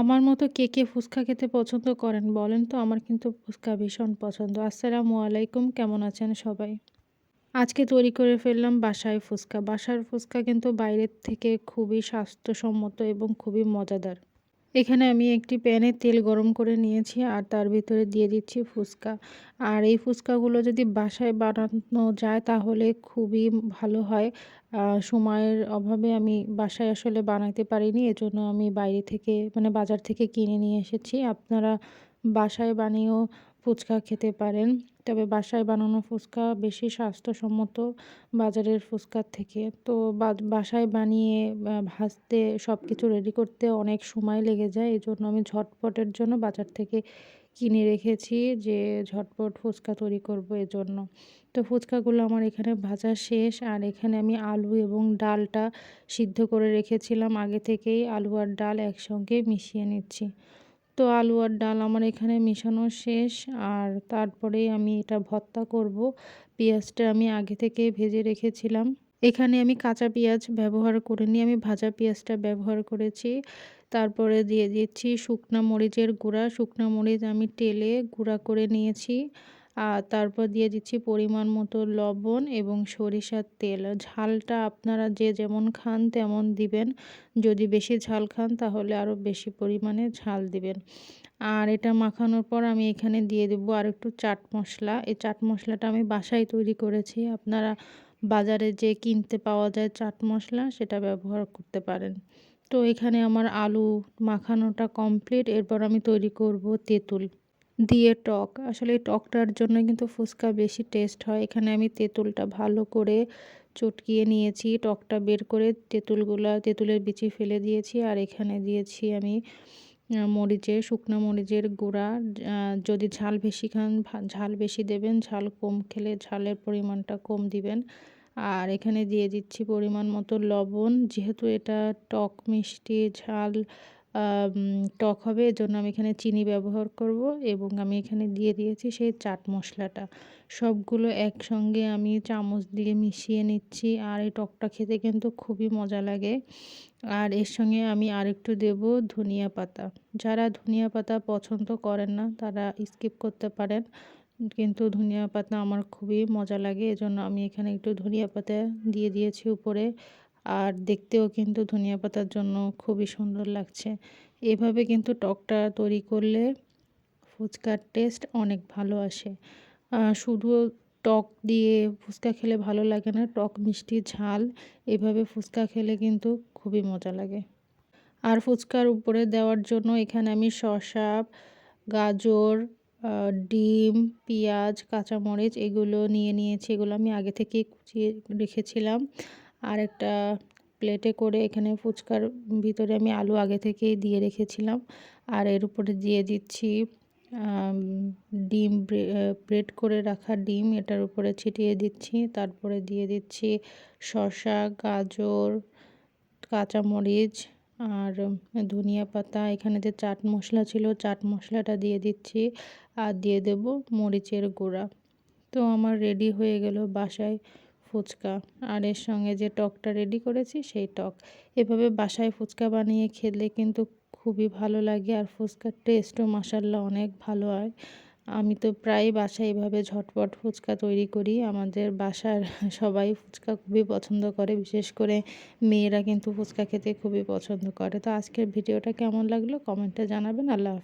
আমার মতো কে ফুচকা খেতে পছন্দ করেন বলেন তো? আমার কিন্তু ফুচকা ভীষণ পছন্দ। আসসালামু আলাইকুম, কেমন আছেন সবাই? আজকে তৈরি করে ফেললাম বাসায় ফুচকা। বাসার ফুচকা কিন্তু বাইরের থেকে খুবই স্বাস্থ্যসম্মত এবং খুবই মজাদার। এখানে আমি একটি প্যানে তেল গরম করে নিয়েছি আর তার ভিতরে দিয়ে দিচ্ছি ফুচকা। আর এই ফুচকাগুলো যদি বাসায় বানানো যায় তাহলে খুবই ভালো হয়। সময়ের অভাবে আমি বাসায় আসলে বানাইতে পারিনি। এজন্য আমি বাইরে থেকে মানে বাজার থেকে কিনে নিয়ে এসেছি। আপনারা বাসায় বানিয়েও ফুচকা খেতে পারেন। তবে বাসায় বানানো ফুচকা বেশি স্বাস্থ্যসম্মত বাজারের ফুচকার থেকে। তো বাসায় বানিয়ে ভাজতে সবকিছু রেডি করতে অনেক সময় লেগে যায়। এজন্য আমি ঝটপটের জন্য বাজার থেকে কিনে রেখেছি যে ঝটপট ফুচকা তৈরি করব এজন্য। তো ফুচকাগুলো আমার এখানে ভাজা শেষ আর এখানে আমি আলু এবং ডালটা সিদ্ধ করে রেখেছিলাম আগে থেকেই। আলু আর ডাল একসঙ্গে মিশিয়ে নিচ্ছি। তো আলু আর ডাল আমার এখানে মেশানো শেষ আর তারপরেই আমি এটা ভর্তা করব। পেঁয়াজটা আমি আগে থেকেই ভেজে রেখেছিলাম। এখানে আমি কাঁচা পেঁয়াজ ব্যবহার করিনি, আমি ভাজা পেঁয়াজটা ব্যবহার করেছি। তারপরে দিয়ে দিচ্ছি শুকনা মরিচের গুঁড়া। শুকনা মরিচ আমি টেলে গুঁড়া করে নিয়েছি। আর তারপর দিয়ে দিচ্ছি পরিমাণ মতো লবণ এবং সরিষার তেল। ঝালটা আপনারা যে যেমন খান তেমন দিবেন। যদি বেশি ঝাল খান তাহলে আরও বেশি পরিমাণে ঝাল দিবেন। আর এটা মাখানোর পর আমি এখানে দিয়ে দেবো আরেকটু চাট মশলা। এই চাট মশলাটা আমি বাসায় তৈরি করেছি। আপনারা বাজারে যে কিনতে পাওয়া যায় চাট মশলা সেটা ব্যবহার করতে পারেন। তো এখানে আমার আলু মাখানোটা কমপ্লিট। এরপর আমি তৈরি করব তেঁতুল দিয়ে টক। আসলে এই টকটার জন্য কিন্তু ফুচকা বেশি টেস্ট হয়। এখানে আমি তেঁতুলটা ভালো করে চটকিয়ে নিয়েছি। টকটা বের করে তেঁতুলের বিচি ফেলে দিয়েছি। আর এখানে দিয়েছি আমি শুকনো মরিচের গুঁড়া। যদি ঝাল বেশি খান ঝাল বেশি দেবেন, ঝাল কম খেলে ঝালের পরিমাণটা কম দিবেন। আর এখানে দিয়ে দিচ্ছি পরিমাণ মতো লবণ। যেহেতু এটা টক মিষ্টি ঝাল টক হবে এজন্য আমি এখানে চিনি ব্যবহার করব এবং আমি এখানে দিয়ে দিয়েছি সেই চাট মশলাটা। সবগুলো একসঙ্গে আমি চামচ দিয়ে মিশিয়ে নিচ্ছি। আর এই টকটা খেতে কিন্তু খুবই মজা লাগে। আর এর সঙ্গে আমি আরেকটু দেব ধনিয়া পাতা। যারা ধনিয়া পাতা পছন্দ করেন না তারা স্কিপ করতে পারেন। কিন্তু ধনিয়া পাতা আমার খুবই মজা লাগে, এজন্য আমি এখানে একটু ধনিয়া পাতা দিয়ে দিয়েছি উপরে। আর দেখতেও কিন্তু ধনিয়া পাতার জন্য খুবই সুন্দর লাগছে। এভাবে কিন্তু টকটা তৈরি করলে ফুচকার টেস্ট অনেক ভালো আসে। শুধু টক দিয়ে ফুচকা খেলে ভালো লাগে না, টক মিষ্টি ঝাল এভাবে ফুচকা খেলে কিন্তু খুবই মজা লাগে। আর ফুচকার উপরে দেওয়ার জন্য এখানে আমি শসা, গাজর, ডিম, পেঁয়াজ, কাঁচামরিচ এগুলো নিয়ে নিয়েছি। এগুলো আমি আগে থেকেই কুচিয়ে রেখেছিলাম। আর একটা প্লেটে করে এখানে ফুচকার ভিতরে আমি আলু আগে থেকেই দিয়ে রেখেছিলাম। আর এর উপরে দিয়ে দিচ্ছি আম ডিম ব্রেড করে রাখা ডিম এটার উপরে ছিটিয়ে দিচ্ছি। তারপরে দিয়ে দিচ্ছি শসা, গাজর, কাঁচামরিচ আর ধনিয়া পাতা। এখানে যে চাট মশলা ছিল চাট মশলাটা দিয়ে দিচ্ছি আর দিয়ে দেব মরিচের গুঁড়া। তো আমার রেডি হয়ে গেল বাসায় ফুচকা। আর এর সঙ্গে যে টকটা রেডি করেছি সেই টক। এভাবে বাসায় ফুচকা বানিয়ে খেলে কিন্তু খুবই ভালো লাগে আর ফুচকার টেস্টও মাশাআল্লাহ অনেক ভালো হয়। আমি তো প্রায়ই বাসায় এভাবে ঝটপট ফুচকা তৈরি করি। আমাদের বাসার সবাই ফুচকা খুবই পছন্দ করে। বিশেষ করে মেয়েরা কিন্তু ফুচকা খেতে খুবই পছন্দ করে। তো আজকের ভিডিওটা কেমন লাগলো কমেন্টে জানাবেন। আল্লাহ হাফেজ।